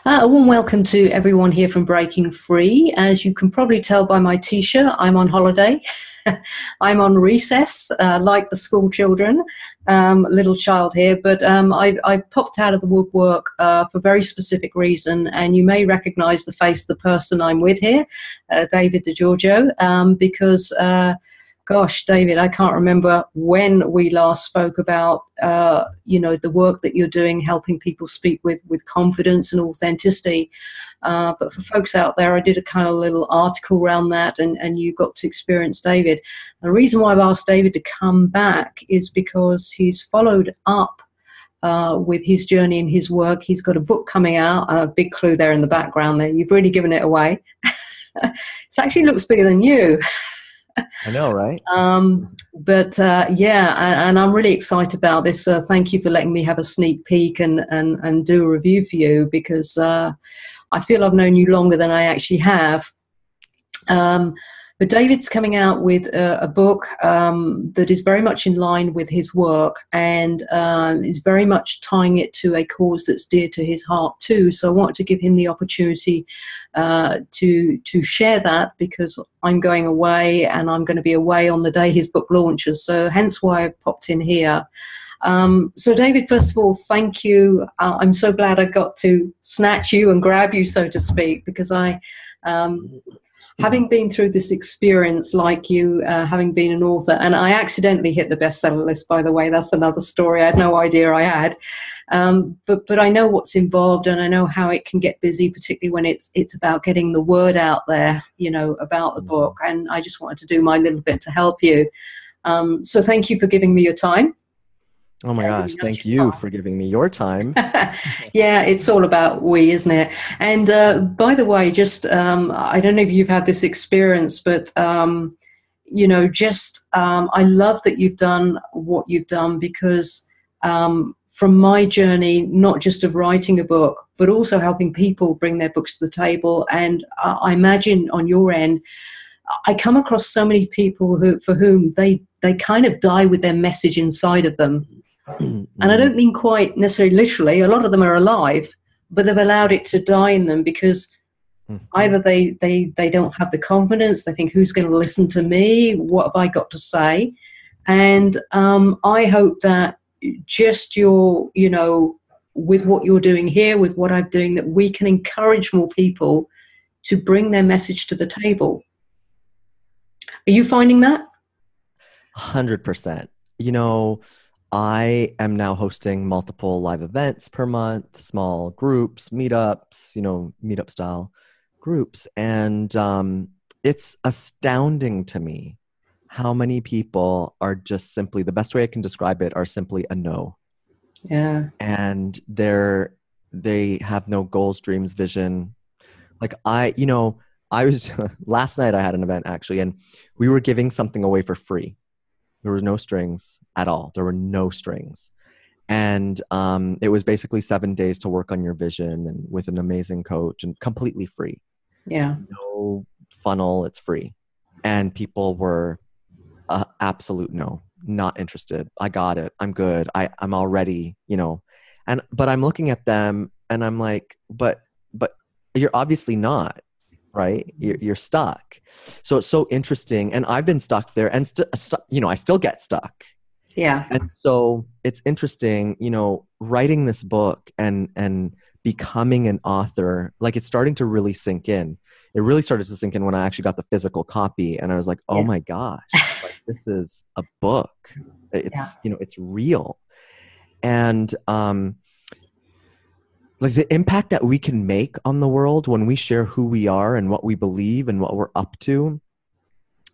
A warm welcome to everyone here from Breaking Free. As you can probably tell by my t-shirt, I'm on holiday. I'm on recess, like the school children, little child here, but I popped out of the woodwork for a very specific reason, and you may recognize the face of the person I'm with here, Davide Di Giorgio, because gosh, David, I can't remember when we last spoke about, the work that you're doing, helping people speak with confidence and authenticity. But for folks out there, I did a kind of little article around that, and you got to experience David. The reason why I've asked David to come back is because he's followed up with his journey and his work. He's got a book coming out, a big clue there in the background there. You've really given it away. It actually looks bigger than you. I know, right? And I'm really excited about this. Thank you for letting me have a sneak peek and do a review for you, because I feel I've known you longer than I actually have. But David's coming out with a book that is very much in line with his work, and is very much tying it to a cause that's dear to his heart too. So I wanted to give him the opportunity to share that, because I'm going away, and I'm going to be away on the day his book launches. So hence why I popped in here. So David, first of all, thank you. I'm so glad I got to snatch you and grab you, so to speak, because having been through this experience like you, having been an author, and I accidentally hit the bestseller list, by the way, that's another story. I had no idea I had. But I know what's involved, and I know how it can get busy, particularly when it's about getting the word out there, about the book. And I just wanted to do my little bit to help you. So thank you for giving me your time. Oh my gosh, thank you for giving me your time. Yeah, it's all about we, isn't it? And by the way, just I don't know if you've had this experience, but I love that you've done what you've done, because from my journey, not just of writing a book, but also helping people bring their books to the table. And I imagine on your end, I come across so many people for whom they kind of die with their message inside of them. And I don't mean quite necessarily literally. A lot of them are alive, but they've allowed it to die in them, because either they don't have the confidence. They think, who's going to listen to me? What have I got to say? And I hope that just with what you're doing here, with what I'm doing, that we can encourage more people to bring their message to the table. Are you finding that? 100%. I am now hosting multiple live events per month, small groups, meetups, meetup style groups. And it's astounding to me how many people are just simply, the best way I can describe it, are simply a no. Yeah. And they have no goals, dreams, vision. Like I was, last night I had an event actually, and we were giving something away for free. There was no strings at all. There were no strings. And it was basically 7 days to work on your vision, and with an amazing coach, and completely free. Yeah. No funnel, it's free. And people were absolute no, not interested. I got it. I'm good. I'm already, but I'm looking at them and I'm like, but you're obviously not. Right? You're stuck. So it's so interesting. And I've been stuck there, and I still get stuck. Yeah. And so it's interesting, writing this book and becoming an author, like it's starting to really sink in. It really started to sink in when I actually got the physical copy, and I was like, oh my gosh, like, this is a book. It's, it's real. And, like the impact that we can make on the world when we share who we are and what we believe and what we're up to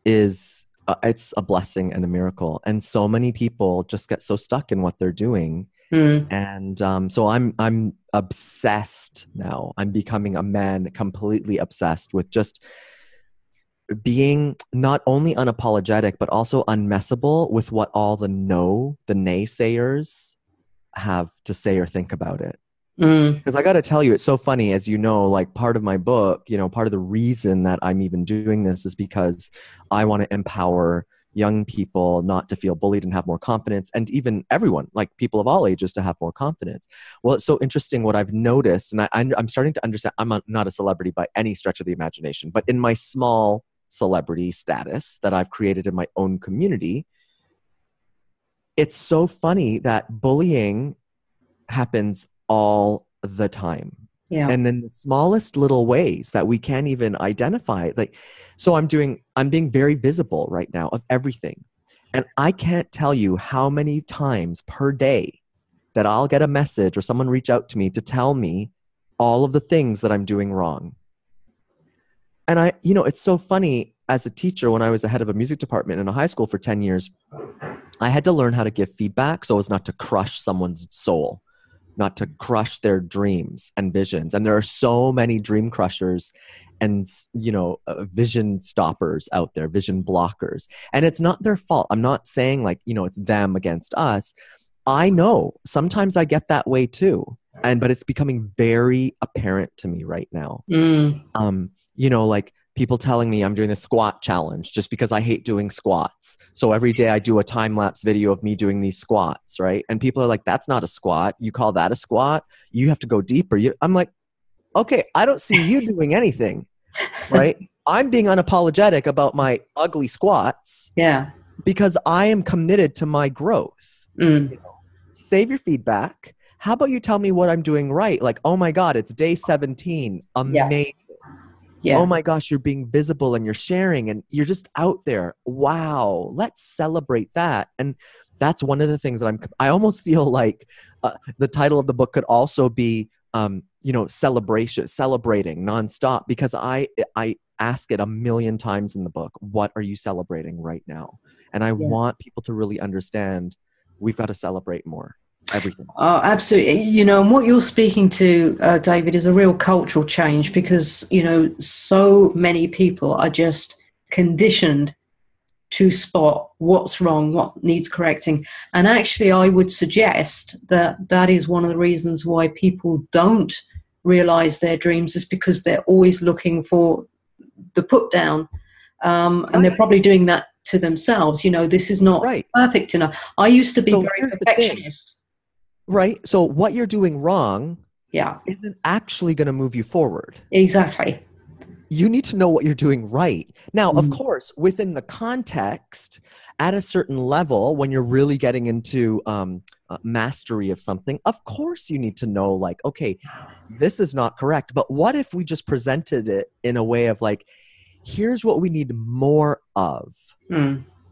is it's a blessing and a miracle. And so many people just get so stuck in what they're doing. And so I'm obsessed now. I'm becoming a man completely obsessed with just being not only unapologetic, but also unmessable with what all the naysayers have to say or think about it. Because I got to tell you, it's so funny, as you know, like part of my book, part of the reason that I'm even doing this is because I want to empower young people not to feel bullied and have more confidence, and even everyone, like people of all ages, to have more confidence. Well, it's so interesting what I've noticed, and I'm starting to understand. Not a celebrity by any stretch of the imagination, but in my small celebrity status that I've created in my own community, it's so funny that bullying happens all the time. Yeah. And in the smallest little ways that we can't even identify. Like, so I'm being very visible right now of everything. And I can't tell you how many times per day that I'll get a message or someone reach out to me to tell me all of the things that I'm doing wrong. And it's so funny, as a teacher, when I was the head of a music department in a high school for 10 years, I had to learn how to give feedback so as not to crush someone's soul, not to crush their dreams and visions. And there are so many dream crushers and, vision stoppers out there, vision blockers. And it's not their fault. I'm not saying it's them against us. I know sometimes I get that way too. But it's becoming very apparent to me right now. Like people telling me I'm doing the squat challenge just because I hate doing squats. So every day I do a time-lapse video of me doing these squats, right? And people are like, that's not a squat. You call that a squat? You have to go deeper. I'm like, okay, I don't see you doing anything, right? I'm being unapologetic about my ugly squats. Yeah. Because I am committed to my growth. Save your feedback. How about you tell me what I'm doing right? Like, oh my God, it's day 17. Amazing. Yeah. Oh my gosh, you're being visible and you're sharing and you're just out there. Wow. Let's celebrate that. And that's one of the things that I almost feel like the title of the book could also be, celebrating nonstop, because I ask it a million times in the book. What are you celebrating right now? And I want people to really understand we've got to celebrate more. Everything. Oh, absolutely. And what you're speaking to, David, is a real cultural change, because, so many people are just conditioned to spot what's wrong, what needs correcting. And actually, I would suggest that that is one of the reasons why people don't realize their dreams, is because they're always looking for the put down. And they're probably doing that to themselves. This is not perfect enough. I used to be very perfectionist. Right. So what you're doing wrong isn't actually going to move you forward. Exactly. You need to know what you're doing right. Now, of course, within the context, at a certain level, when you're really getting into mastery of something, of course you need to know, like, okay, this is not correct. But what if we just presented it in a way of like, here's what we need more of.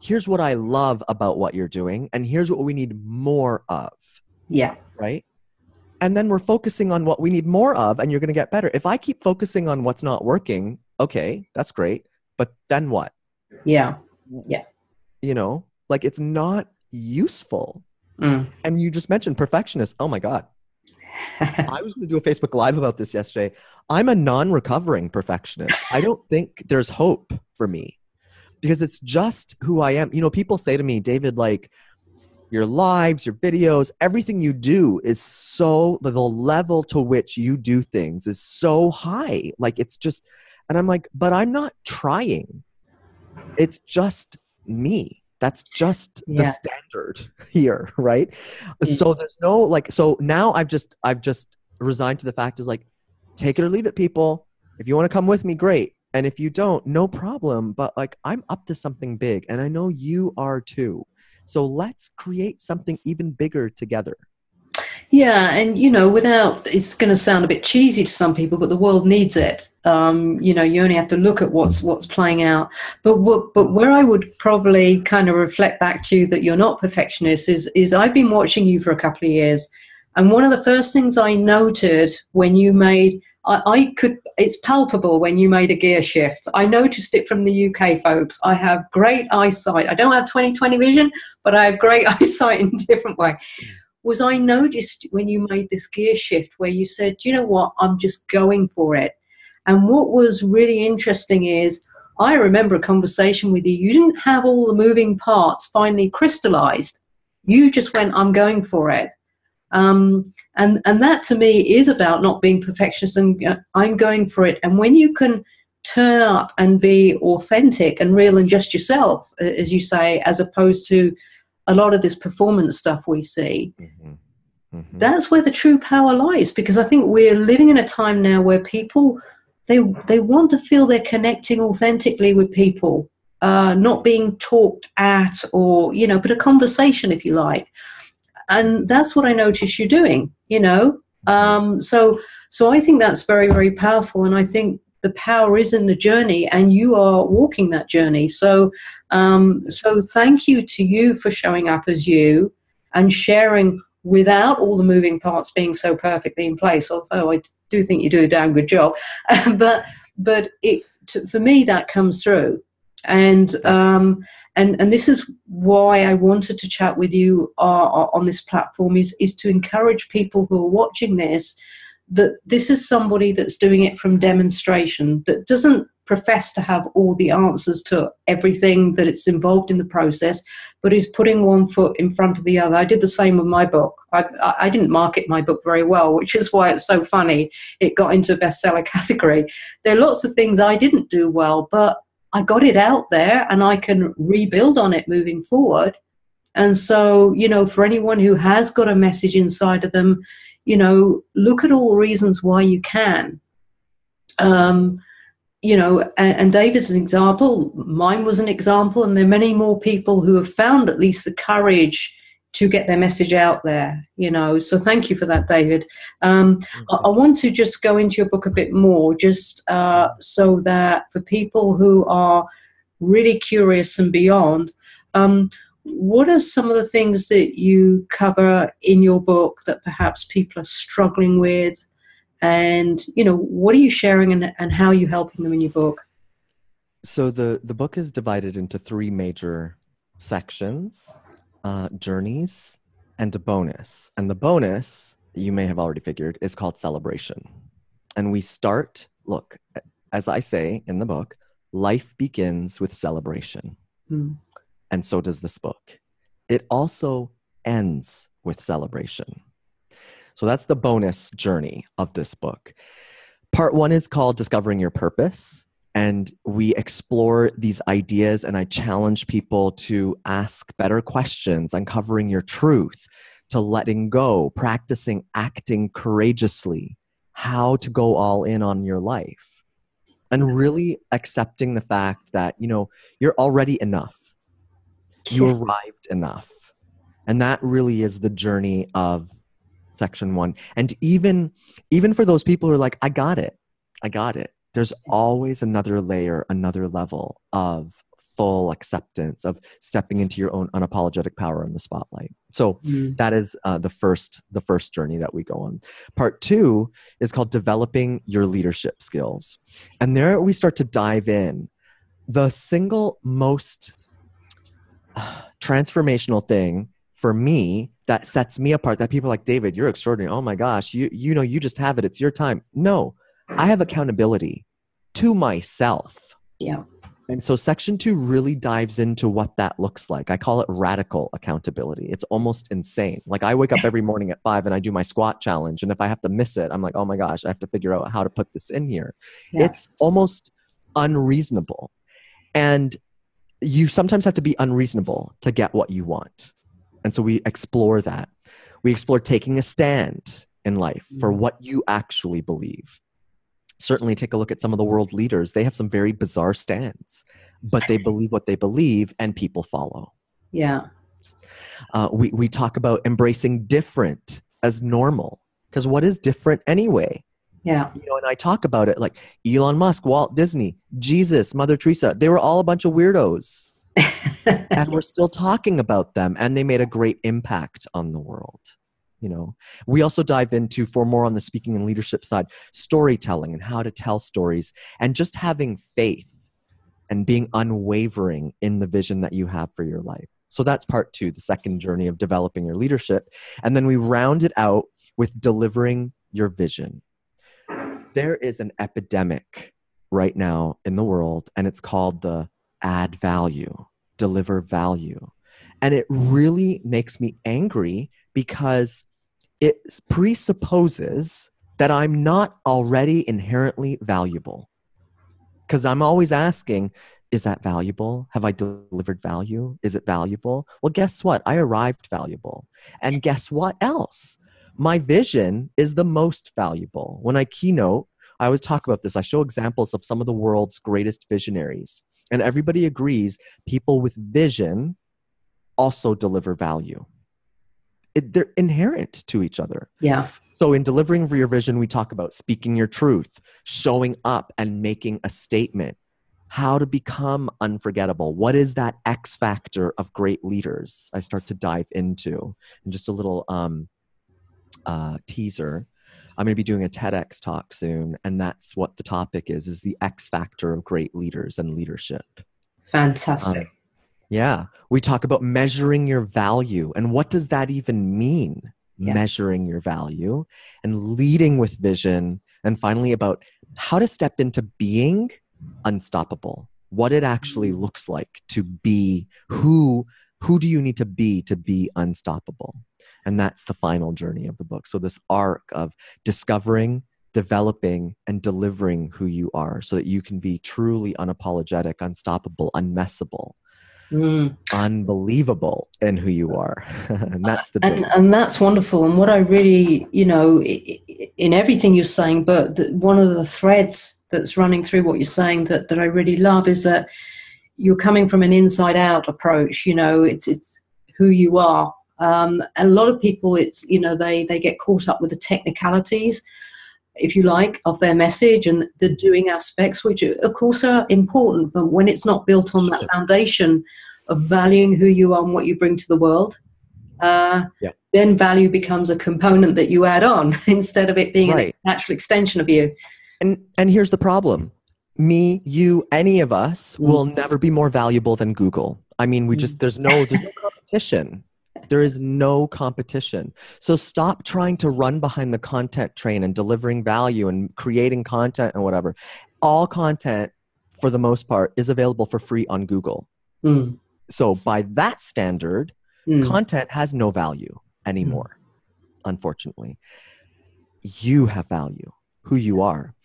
Here's what I love about what you're doing. And here's what we need more of. Yeah. Right. And then we're focusing on what we need more of, and you're going to get better. If I keep focusing on what's not working, okay, that's great. But then what? Yeah. Yeah. Like, it's not useful. And you just mentioned perfectionist. Oh my God. I was going to do a Facebook Live about this yesterday. I'm a non-recovering perfectionist. I don't think there's hope for me, because it's just who I am. People say to me, David, like, your lives, your videos, everything you do is so, the level to which you do things is so high. Like, it's just, and I'm like, but I'm not trying. It's just me. That's just the standard here, right? So there's no, so now I've just resigned to the fact is like, take it or leave it, people. If you want to come with me, great. And if you don't, no problem. But like, I'm up to something big, and I know you are too. So let's create something even bigger together. Yeah, and it's going to sound a bit cheesy to some people, but the world needs it. You only have to look at what's playing out. But where I would probably kind of reflect back to you that you're not perfectionist is I've been watching you for a couple of years, and one of the first things I noted when you made, it's palpable when you made a gear shift. I noticed it from the UK, folks. I have great eyesight. I don't have 20/20 vision, but I have great eyesight in a different way. I noticed when you made this gear shift where you said, you know what, I'm just going for it. And what was really interesting is I remember a conversation with you. You didn't have all the moving parts finally crystallized. You just went, I'm going for it. And that to me is about not being perfectionist, and I'm going for it. And when you can turn up and be authentic and real and just yourself, as you say, as opposed to a lot of this performance stuff we see. Mm-hmm. Mm-hmm. That's where the true power lies, because I think we're living in a time now where people, they want to feel they're connecting authentically with people, not being talked at, or, you know, but a conversation, if you like. And that's what I notice you doing, you know. So I think that's very, very powerful, and I think the power is in the journey, and you are walking that journey. So so thank you to you for showing up as you and sharing without all the moving parts being so perfectly in place, although I do think you do a damn good job. but for me, that comes through. And and this is why I wanted to chat with you on this platform, is to encourage people who are watching this, that this is somebody that's doing it from demonstration, that doesn't profess to have all the answers to everything that it's involved in the process, but is putting one foot in front of the other. I did the same with my book. I didn't market my book very well, which is why it's so funny. It got into a bestseller category. There are lots of things I didn't do well, but I got it out there and I can rebuild on it moving forward. And so, you know, for anyone who has got a message inside of them, you know, look at all the reasons why you can. You know, and David's an example, mine was an example, and there are many more people who have found at least the courage to get their message out there, you know. So thank you for that, David. I want to just go into your book a bit more, just so that for people who are really curious and beyond, what are some of the things that you cover in your book that perhaps people are struggling with? And, you know, what are you sharing, and how are you helping them in your book? So the book is divided into 3 major sections, journeys and a bonus. And the bonus, you may have already figured, is called celebration. And we start, look, as I say in the book, life begins with celebration. And so does this book. It also ends with celebration. So that's the bonus journey of this book. Part 1 is called Discovering Your Purpose. And we explore these ideas, and I challenge people to ask better questions, uncovering your truth, to letting go, practicing acting courageously, how to go all in on your life, and really accepting the fact that, you know, you're already enough. You arrived enough. And that really is the journey of section 1. And even for those people who are like, I got it. There's always another layer, another level of full acceptance, of stepping into your own unapologetic power in the spotlight. So that is the first journey that we go on. Part 2 is called Developing Your Leadership Skills. And there we start to dive in. The single most transformational thing for me that sets me apart, that people are like, David, you're extraordinary. Oh my gosh, you know, you just have it. It's your time. No, I have accountability to myself. Yeah. And so section 2 really dives into what that looks like. I call it radical accountability. It's almost insane. Like, I wake up every morning at 5 and I do my squat challenge. And if I have to miss it, I'm like, oh my gosh, I have to figure out how to put this in here. Yeah. It's almost unreasonable. And you sometimes have to be unreasonable to get what you want. And so we explore that. We explore taking a stand in life for what you actually believe. Certainly take a look at some of the world leaders. They have some very bizarre stands, but they believe what they believe and people follow. Yeah. We talk about embracing different as normal, because what is different anyway? Yeah. You know, and I talk about it like Elon Musk, Walt Disney, Jesus, Mother Teresa. They were all a bunch of weirdos. And we're still talking about them, and they made a great impact on the world. You know, we also dive into, for more on the speaking and leadership side, storytelling and how to tell stories, and just having faith and being unwavering in the vision that you have for your life. So that's part 2, the second journey of developing your leadership. And then we round it out with delivering your vision. There is an epidemic right now in the world, and it's called the add value, deliver value. And it really makes me angry because it presupposes that I'm not already inherently valuable. Because I'm always asking, is that valuable? Have I delivered value? Is it valuable? Well, guess what? I arrived valuable. And guess what else? My vision is the most valuable. When I keynote, I always talk about this. I show examples of some of the world's greatest visionaries. And everybody agrees people with vision also deliver value. They're inherent to each other. Yeah. So in delivering your vision, we talk about speaking your truth, showing up and making a statement, how to become unforgettable. What is that X factor of great leaders? I start to dive into, and just a little teaser. I'm going to be doing a TEDx talk soon, and that's what the topic is the X factor of great leaders and leadership. Fantastic. Yeah. We talk about measuring your value. And what does that even mean? Yeah. Measuring your value and leading with vision. And finally, about how to step into being unstoppable. What it actually looks like to be who do you need to be unstoppable? And that's the final journey of the book. So this arc of discovering, developing, and delivering who you are so that you can be truly unapologetic, unstoppable, unmessable. Unbelievable in who you are. And that's the journey. And that's wonderful. And what I really, in everything you're saying, but one of the threads that's running through what you're saying that I really love is that you're coming from an inside out approach. It's who you are. And a lot of people, they get caught up with the technicalities, if you like, of their message and the doing aspects, which of course are important, but when it's not built on that foundation of valuing who you are and what you bring to the world, then value becomes a component that you add on instead of it being a natural extension of you. And here's the problem. Me, you, any of us will never be more valuable than Google. I mean, there's no competition. There is no competition. So stop trying to run behind the content train and delivering value and creating content and whatever. All content, for the most part, is available for free on Google. So by that standard, content has no value anymore, unfortunately. You have value, who you are.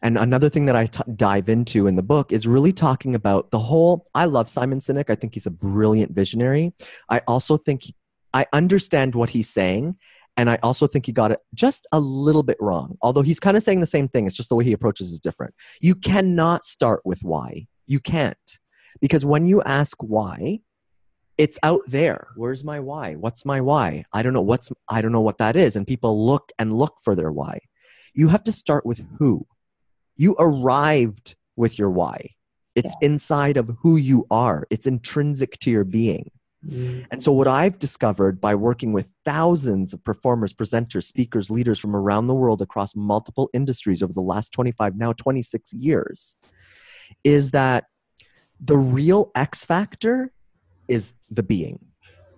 And another thing that I dive into in the book is really talking about I love Simon Sinek. I think he's a brilliant visionary. I also think I understand what he's saying, and I also think he got it just a little bit wrong. Although he's kind of saying the same thing, it's just the way he approaches is different. You cannot start with why. You can't. Because when you ask why, it's out there. Where's my why? What's my why? I don't know what that is. And people look for their why. You have to start with who. You arrived with your why. It's inside of who you are. It's intrinsic to your being. And so what I've discovered by working with thousands of performers, presenters, speakers, leaders from around the world across multiple industries over the last 25, now 26 years, is that the real X factor is the being,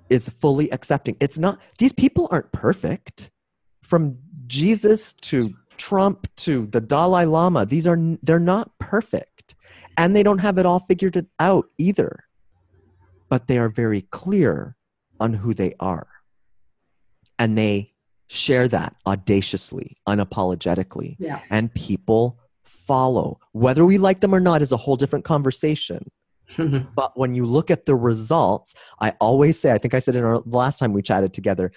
is fully accepting. These people aren't perfect. From Jesus to Trump to the Dalai Lama, they're not perfect. And they don't have it all figured out either. But they are very clear on who they are. And they share that audaciously, unapologetically. Yeah. And people follow. Whether we like them or not is a whole different conversation. But when you look at the results, I always say, I think I said it the last time we chatted together,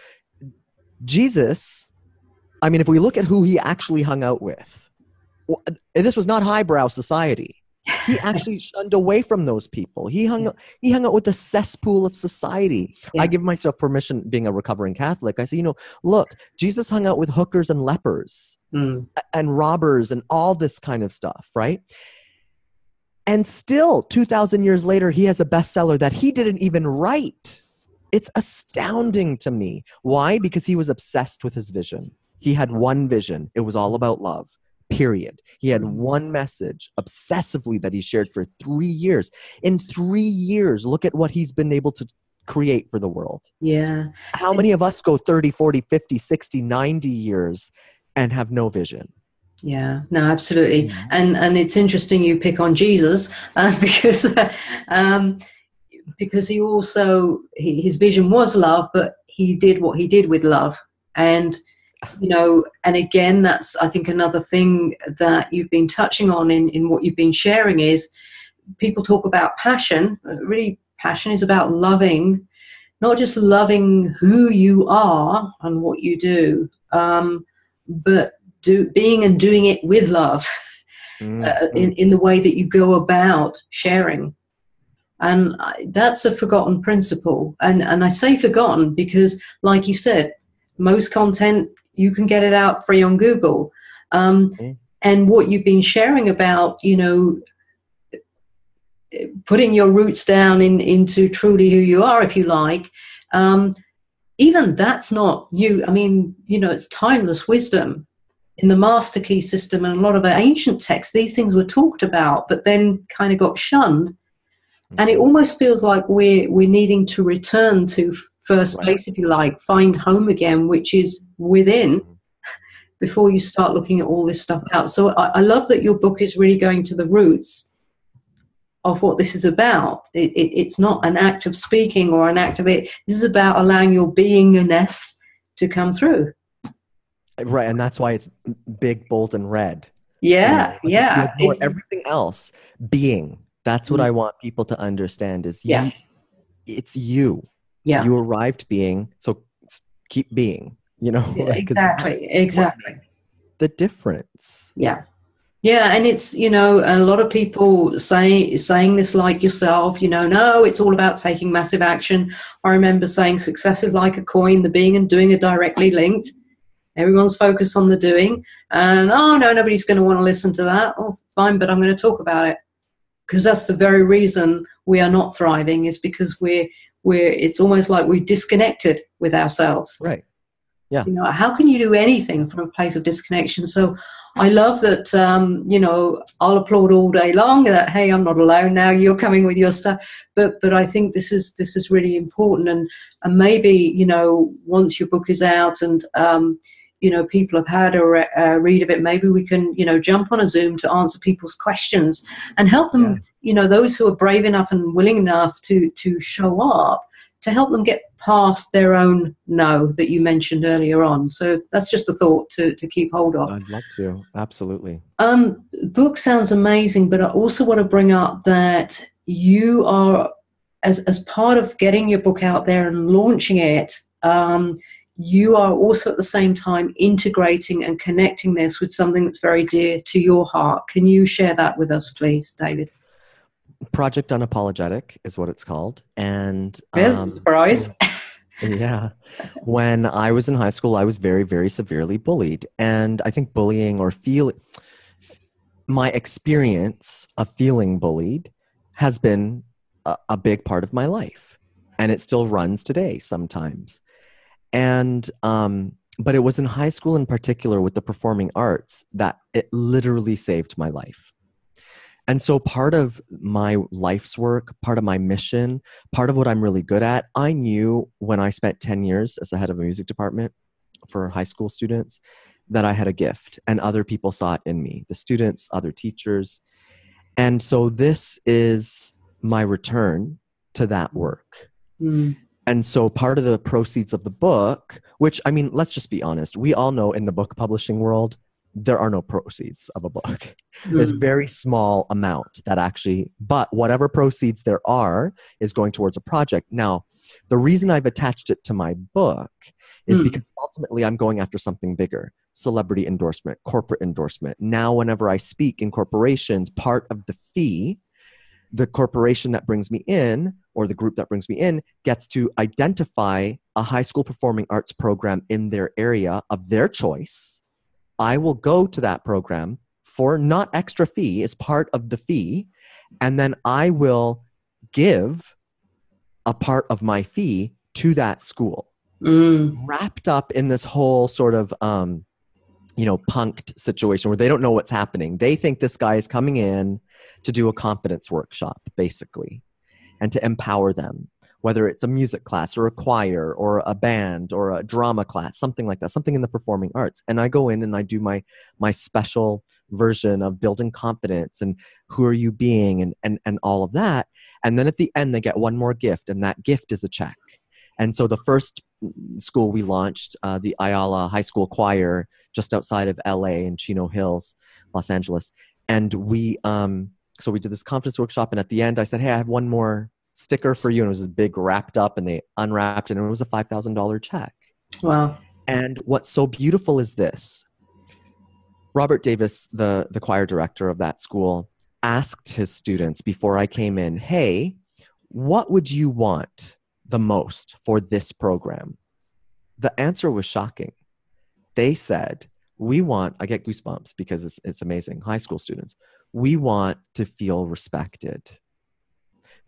Jesus, if we look at who he actually hung out with, this was not highbrow society. He actually shunned away from those people. He hung out with the cesspool of society. Yeah. I give myself permission, being a recovering Catholic. I say, look, Jesus hung out with hookers and lepers and robbers and all this kind of stuff, right? And still, 2,000 years later, he has a bestseller that he didn't even write. It's astounding to me. Why? Because he was obsessed with his vision. He had one vision. It was all about love. Period. He had one message obsessively that he shared for 3 years. In 3 years, look at what he's been able to create for the world. Yeah. How many of us go 30, 40, 50, 60, 90 years and have no vision? Yeah, no, absolutely. And it's interesting you pick on Jesus because he also, his vision was love, but he did what he did with love. And And again, that's, I think, another thing that you've been touching on in what you've been sharing is people talk about passion. Really, passion is about loving, not just loving who you are and what you do, but being and doing it with love in the way that you go about sharing. And that's a forgotten principle. And I say forgotten because, like you said, most content, you can get it out free on Google. And what you've been sharing about, putting your roots down into truly who you are, if you like, even that's not you. I mean, it's timeless wisdom. In the Master Key system and a lot of ancient texts, these things were talked about, but then kind of got shunned. And it almost feels like we're needing to return to first base, if you like, find home again, which is within, before you start looking at all this stuff out. So I love that your book is really going to the roots of what this is about. It's not an act of speaking or an act of it. This is about allowing your beingness to come through. Right, and that's why it's big, bold, and red. Yeah, yeah. Everything else, being. That's what I want people to understand is it's you. Yeah. You arrived being, so keep being, Exactly. The difference. Yeah. Yeah, and it's, a lot of people saying this like yourself, no, it's all about taking massive action. I remember saying success is like a coin, the being and doing are directly linked. Everyone's focused on the doing. And, oh, no, nobody's going to want to listen to that. Oh, fine, but I'm going to talk about it. Because that's the very reason we are not thriving, is because it's almost like we've disconnected with ourselves. Right. Yeah. How can you do anything from a place of disconnection? So I love that, I'll applaud all day long that, hey, I'm not alone now, you're coming with your stuff. But I think this is really important. And maybe, once your book is out and, people have had a read of it, maybe we can, jump on a Zoom to answer people's questions and help them, those who are brave enough and willing enough to show up, to help them get past their own no that you mentioned earlier on. So that's just a thought to keep hold of. I'd love to. Absolutely. Book sounds amazing, but I also want to bring up that you are, as part of getting your book out there and launching it, you are also at the same time integrating and connecting this with something that's very dear to your heart. Can you share that with us, please, David? Project Unapologetic is what it's called. And surprise. Yeah. When I was in high school, I was very, very severely bullied. And I think bullying or my experience of feeling bullied has been a big part of my life. And it still runs today sometimes. And, but it was in high school in particular with the performing arts that it literally saved my life. And so part of my life's work, part of my mission, part of what I'm really good at, I knew when I spent 10 years as the head of a music department for high school students that I had a gift, and other people saw it in me, the students, other teachers. And so this is my return to that work. Mm. And so part of the proceeds of the book, which, I mean, let's just be honest. We all know in the book publishing world, there are no proceeds of a book. There's very small amount that actually, but whatever proceeds there are is going towards a project. Now, the reason I've attached it to my book is because ultimately I'm going after something bigger. Celebrity endorsement, corporate endorsement. Now, whenever I speak in corporations, part of the fee, the corporation that brings me in, or the group that brings me in, gets to identify a high school performing arts program in their area of their choice. I will go to that program for not extra fee, as part of the fee, and then I will give a part of my fee to that school. Wrapped up in this whole sort of, punked situation where they don't know what's happening. They think this guy is coming in to do a confidence workshop, basically, and to empower them, whether it's a music class or a choir or a band or a drama class, something like that, something in the performing arts. And I go in and I do my special version of building confidence and who are you being and all of that. And then at the end, they get one more gift, and that gift is a check. And so the first school we launched, the Ayala High School Choir, just outside of LA in Chino Hills, Los Angeles. And so we did this conference workshop, and at the end I said, hey, I have one more sticker for you. And it was this big wrapped up, and they unwrapped it, and it was a $5,000 check. Wow. And what's so beautiful is this. Robert Davis, the choir director of that school, asked his students before I came in, hey, what would you want the most for this program? The answer was shocking. They said, I get goosebumps because it's amazing. High school students, we want to feel respected.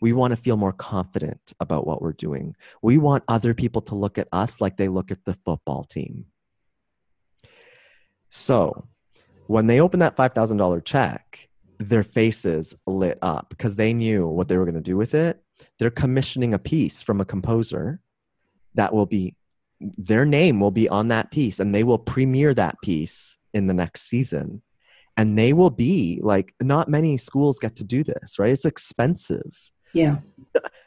We want to feel more confident about what we're doing. We want other people to look at us like they look at the football team. So when they opened that $5,000 check, their faces lit up because they knew what they were going to do with it. They're commissioning a piece from a composer that will be, their name will be on that piece, and they will premiere that piece in the next season. And they will be like, not many schools get to do this, right? It's expensive. Yeah.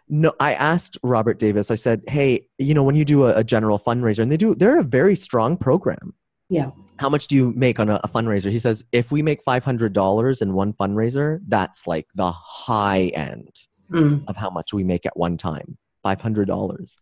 No, I asked Robert Davis, I said, hey, when you do a general fundraiser, and they're a very strong program. Yeah. How much do you make on a fundraiser? He says, if we make $500 in one fundraiser, that's like the high end of how much we make at one time, $500.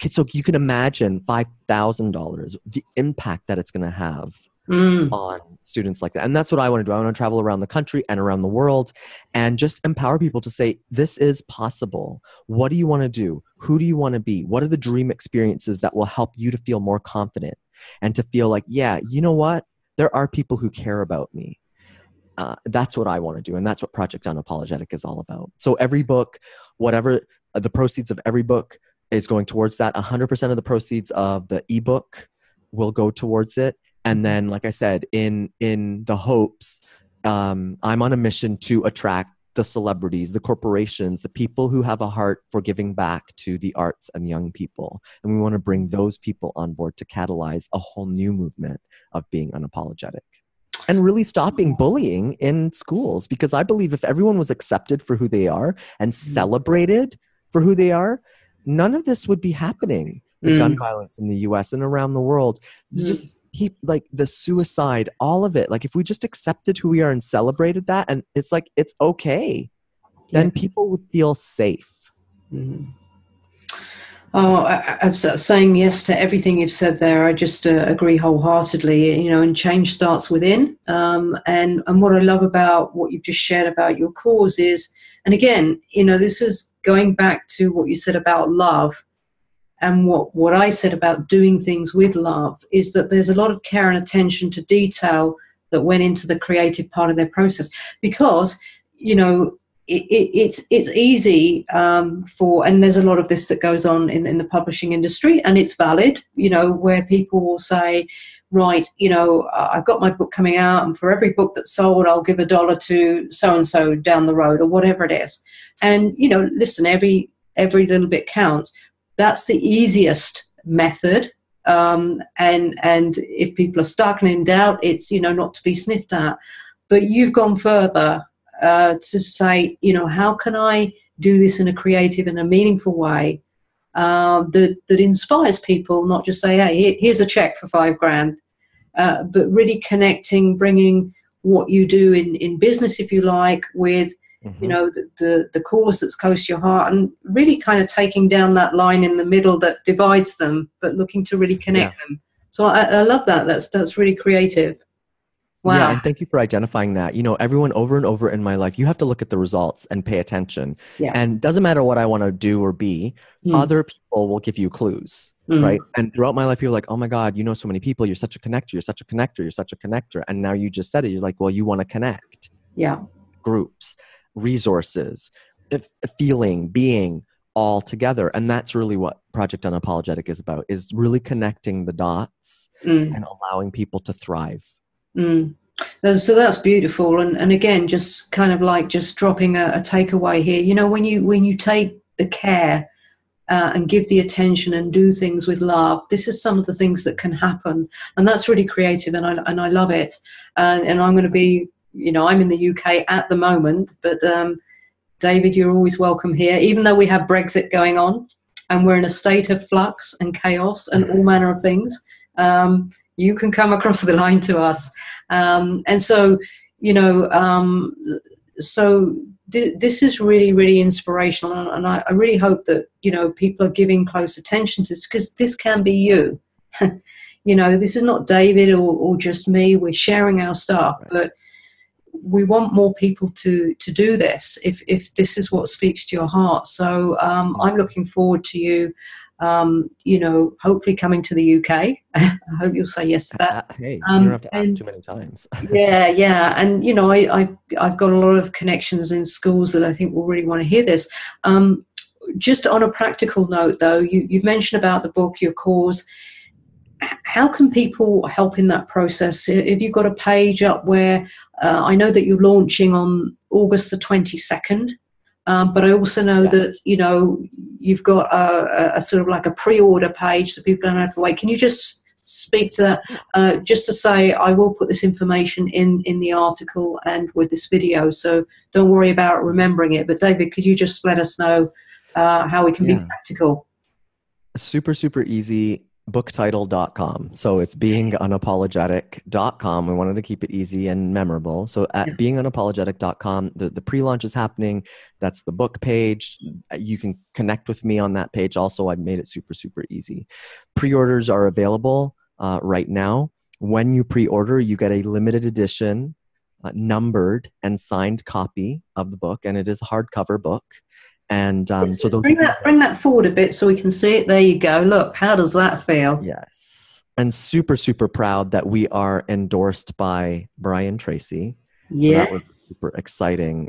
So you can imagine $5,000, the impact that it's going to have on students like that. And that's what I want to do. I want to travel around the country and around the world and just empower people to say, this is possible. What do you want to do? Who do you want to be? What are the dream experiences that will help you to feel more confident and to feel like, yeah, you know what? There are people who care about me. That's what I want to do. And that's what Project Unapologetic is all about. So every book, whatever the proceeds of every book is going towards that. 100% of the proceeds of the ebook will go towards it. And then, like I said, in the hopes, I'm on a mission to attract the celebrities, the corporations, the people who have a heart for giving back to the arts and young people. And we want to bring those people on board to catalyze a whole new movement of being unapologetic and really stopping bullying in schools. Because I believe if everyone was accepted for who they are and celebrated for who they are, none of this would be happening. The gun violence in the US and around the world, just like the suicide, all of it. Like if we just accepted who we are and celebrated that, and it's like, it's okay, then people would feel safe. Oh, I'm saying yes to everything you've said there. I just agree wholeheartedly, and change starts within. And what I love about what you've just shared about your cause is, and again, this is going back to what you said about love. And what I said about doing things with love is that there's a lot of care and attention to detail that went into the creative part of their process. Because, it's easy and there's a lot of this that goes on in the publishing industry, and it's valid, where people will say, right, I've got my book coming out, and for every book that's sold, I'll give $1 to so-and-so down the road or whatever it is. And, listen, every little bit counts. That's the easiest method. And if people are stuck and in doubt, it's, not to be sniffed at. But you've gone further to say, how can I do this in a creative and a meaningful way that inspires people, not just say, hey, here's a check for $5,000, but really connecting, bringing what you do in business, if you like, with the cause that's close to your heart, and really kind of taking down that line in the middle that divides them, but looking to really connect them. So I love that. That's really creative. Wow. Yeah, and thank you for identifying that. Everyone over and over in my life, you have to look at the results and pay attention. Yeah. And doesn't matter what I want to do or be, other people will give you clues, right? And throughout my life, you're like, oh my God, you know so many people. You're such a connector. You're such a connector. You're such a connector. And now you just said it. You're like, well, you want to connect. Yeah. Groups, resources, feeling, being all together. And that's really what Project Unapologetic is about, is really connecting the dots and allowing people to thrive. So that's beautiful. And again, just kind of like just dropping a takeaway here, when you take the care and give the attention and do things with love, this is some of the things that can happen. And that's really creative, and I love it. And I'm going to be, I'm in the UK at the moment, but David, you're always welcome here, even though we have Brexit going on. and we're in a state of flux and chaos and all manner of things, you can come across the line to us. And so, this is really, really inspirational. And I really hope that, people are giving close attention to this, because this can be you. This is not David or just me. We're sharing our stuff, but we want more people to do this if this is what speaks to your heart. So I'm looking forward to you, hopefully coming to the UK. I hope you'll say yes to that. Hey, you don't have to ask too many times. Yeah. And, I've got a lot of connections in schools that I think will really want to hear this. Just on a practical note, though, you've mentioned about the book, your cause. How can people help in that process? If you've got a page up where I know that you're launching on August the 22nd, but I also know that, you've got a sort of like a pre-order page so people don't have to wait. Can you just speak to that, just to say, I will put this information in the article and with this video, so don't worry about remembering it. But David, could you just let us know how we can be practical? Super, super easy. Booktitle.com. So it's beingunapologetic.com. We wanted to keep it easy and memorable. So at beingunapologetic.com, the pre-launch is happening. That's the book page. You can connect with me on that page. Also, I've made it super, super easy. Pre-orders are available right now. When you pre-order, you get a limited edition, numbered and signed copy of the book. And it is a hardcover book. And so those bring that forward a bit so we can see it. There you go. Look, how does that feel? Yes. And super, super proud that we are endorsed by Brian Tracy. Yeah. So that was a super exciting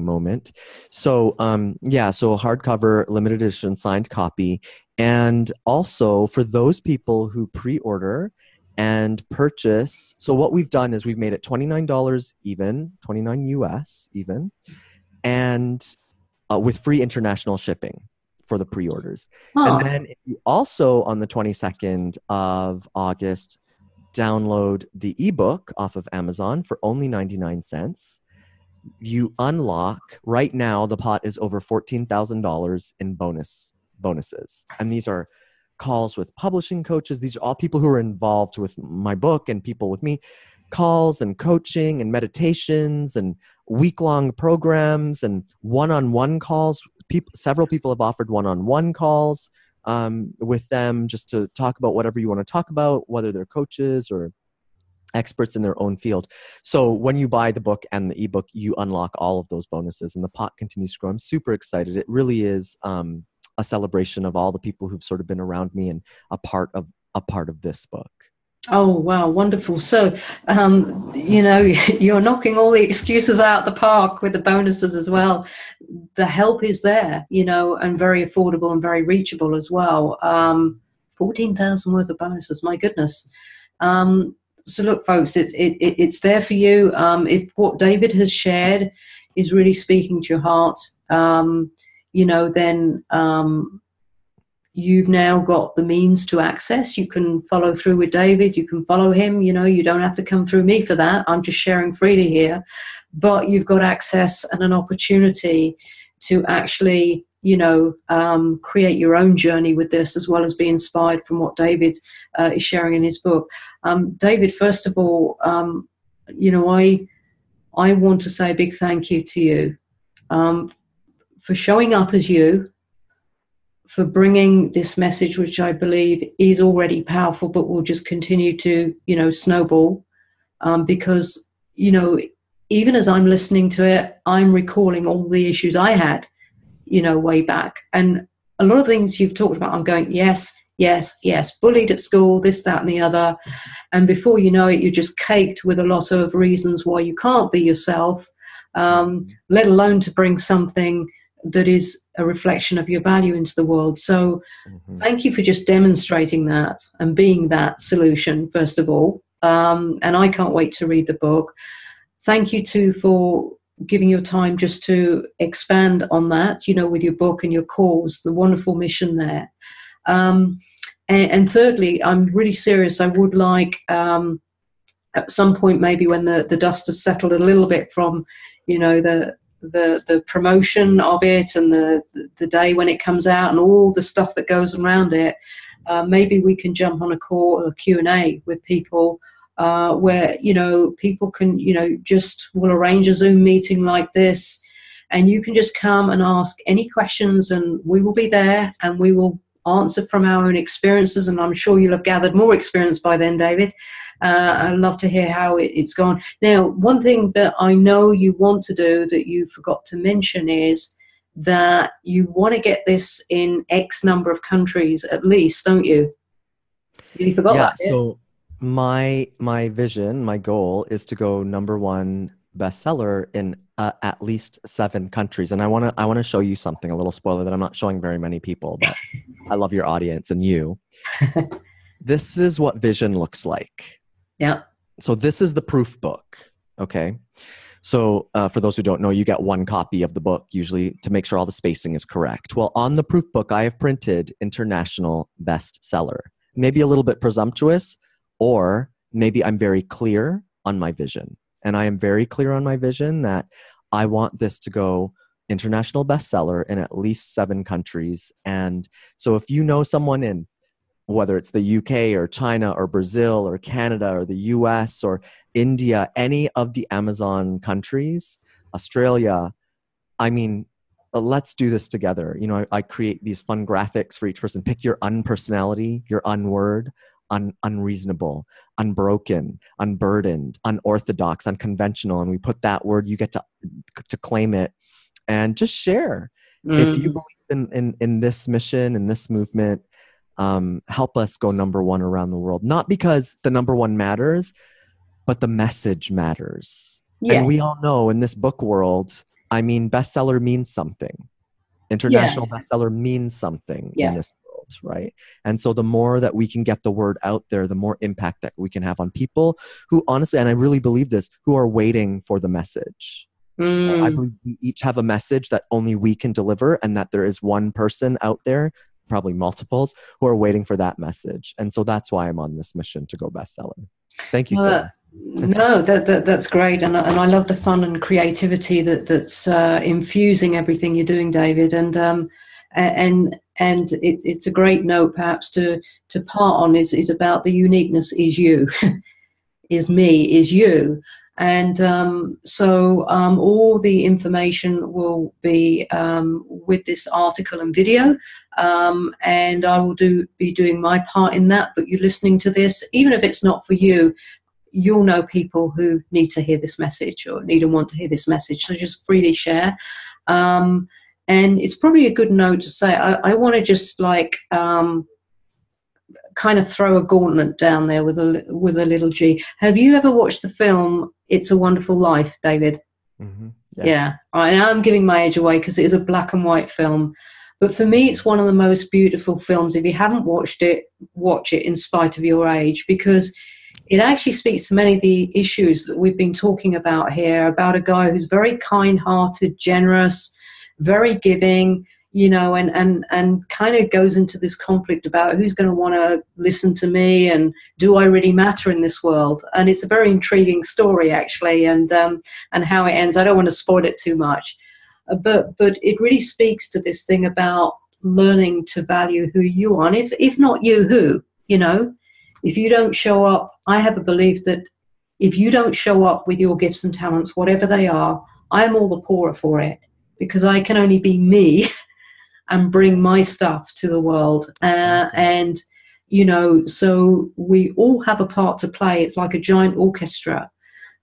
moment. So so a hardcover, limited edition, signed copy. And also for those people who pre-order and purchase, so what we've done is we've made it $29 even, $29 US even, and with free international shipping for the pre-orders. And then if you also, on the 22nd of August, download the ebook off of Amazon for only 99 cents, you unlock, right now, the pot is over $14,000 in bonuses. And these are calls with publishing coaches. These are all people who are involved with my book and people with me. Calls and coaching and meditations and week-long programs and one-on-one calls. Several people have offered one-on-one calls with them just to talk about whatever you want to talk about, whether they're coaches or experts in their own field. So when you buy the book and the ebook, you unlock all of those bonuses and the pot continues to grow. I'm super excited. It really is a celebration of all the people who've sort of been around me and a part of this book. Oh, wow. Wonderful. So, you're knocking all the excuses out the park with the bonuses as well. The help is there, and very affordable and very reachable as well. 14,000 worth of bonuses. My goodness. So look, folks, it's there for you. If what David has shared is really speaking to your heart, then you've now got the means to access. You can follow through with David. You can follow him. You don't have to come through me for that. I'm just sharing freely here. But you've got access and an opportunity to actually, create your own journey with this, as well as be inspired from what David is sharing in his book. David, first of all, I want to say a big thank you to you for showing up as you, for bringing this message, which I believe is already powerful, but will just continue to, snowball. Because, even as I'm listening to it, I'm recalling all the issues I had, way back. And a lot of things you've talked about, I'm going, yes, bullied at school, this, that, and the other. And before you know it, you're just caked with a lot of reasons why you can't be yourself, let alone to bring something that is a reflection of your value into the world. So thank you for just demonstrating that and being that solution, first of all. And I can't wait to read the book. Thank you too for giving your time just to expand on that, with your book and your cause, the wonderful mission there. And thirdly, I'm really serious. I would like, at some point, maybe when the dust has settled a little bit from, the the promotion of it and the day when it comes out and all the stuff that goes around it, maybe we can jump on a call, a Q&A with people, where, you know, people can, you know, just we'll arrange a Zoom meeting like this, and you can just come and ask any questions, and we will be there, and we will answer from our own experiences. And I'm sure you'll have gathered more experience by then, David. I'd love to hear how it's gone. Now, one thing that I know you want to do that you forgot to mention is that you want to get this in X number of countries at least, don't you? You forgot Yeah. that bit. So my vision, my goal is to go #1 bestseller in at least 7 countries. And I want to show you something, a little spoiler that I'm not showing very many people, but I love your audience and you. This is what vision looks like. Yeah. So this is the proof book. Okay. So for those who don't know, you get 1 copy of the book usually to make sure all the spacing is correct. Well, on the proof book, I have printed international bestseller. Maybe a little bit presumptuous, or maybe I'm very clear on my vision. And I am very clear on my vision that I want this to go international bestseller in at least 7 countries. And so if you know someone in, whether it's the UK or China or Brazil or Canada or the US or India, any of the Amazon countries, Australia, I mean, let's do this together. You know, I create these fun graphics for each person. Pick your unpersonality, your unword, unreasonable, unbroken, unburdened, unorthodox, unconventional. And we put that word, you get to claim it and just share. If you believe in this mission, in this movement, help us go #1 around the world. Not because the #1 matters, but the message matters. Yeah. And we all know in this book world, I mean, bestseller means something. International bestseller means something in this world, right? And so the more that we can get the word out there, the more impact that we can have on people who honestly, and I really believe this, who are waiting for the message. I believe we each have a message that only we can deliver, and that there is one person out there, probably multiples, who are waiting for that message. And so that's why I'm on this mission to go bestseller. Thank you, Phyllis. No, that's great, and I love the fun and creativity that's infusing everything you're doing, David. And it's a great note, perhaps, to part on is about the uniqueness. Is you, is me, is you. And so all the information will be with this article and video, and I will be doing my part in that. But you're listening to this, even if it's not for you, you'll know people who need to hear this message or need and want to hear this message. So just freely share. And it's probably a good note to say, I want to just like kind of throw a gauntlet down there with a little G. Have you ever watched the film It's a Wonderful Life, David? Mm-hmm. Yes. Yeah, I know I'm giving my age away because it is a black and white film. But for me, it's one of the most beautiful films. If you haven't watched it, watch it in spite of your age, because it actually speaks to many of the issues that we've been talking about here, about a guy who's very kind-hearted, generous, very giving, you know, and kind of goes into this conflict about who's going to want to listen to me and do I really matter in this world? And it's a very intriguing story, actually, and how it ends. I don't want to spoil it too much, but it really speaks to this thing about learning to value who you are, and if not you, who, you know. If you don't show up, I have a belief that if you don't show up with your gifts and talents, whatever they are, I'm all the poorer for it, because I can only be me and bring my stuff to the world. And, you know, so we all have a part to play. It's like a giant orchestra.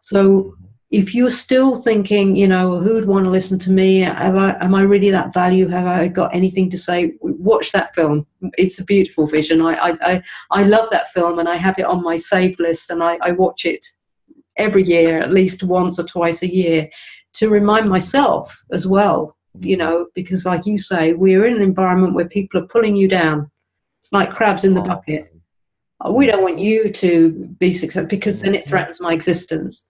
So if you're still thinking, you know, who'd want to listen to me? Am I really that value? Have I got anything to say? Watch that film. It's a beautiful vision. I love that film, and I have it on my save list, and I watch it every year, at least once or twice a year, to remind myself as well, you know, because like you say, we're in an environment where people are pulling you down. It's like crabs in the bucket. We don't want you to be successful, because then it threatens my existence.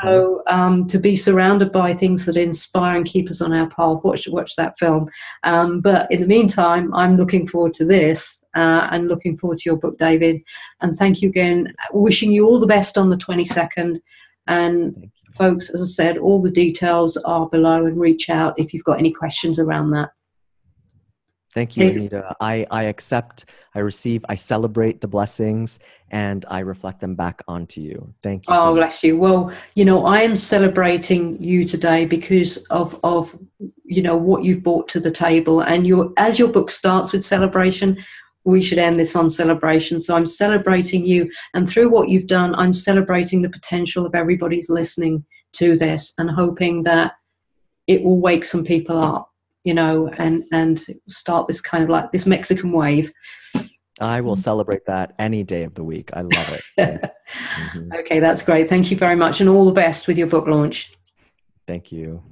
So to be surrounded by things that inspire and keep us on our path, watch that film. But in the meantime, I'm looking forward to this and looking forward to your book, David. And thank you again. Wishing you all the best on the 22nd. And folks, as I said, all the details are below, and reach out if you've got any questions around that. Thank you, Anita. I accept, I receive, I celebrate the blessings, and I reflect them back onto you. Thank you so much. Oh, bless you. Well, I am celebrating you today because of what you've brought to the table. And as your book starts with celebration, we should end this on celebration. So I'm celebrating you. And through what you've done, I'm celebrating the potential of everybody's listening to this and hoping that it will wake some people up. And start this kind of like this Mexican wave. I will celebrate that any day of the week. I love it. Okay, that's great. Thank you very much, and all the best with your book launch. Thank you.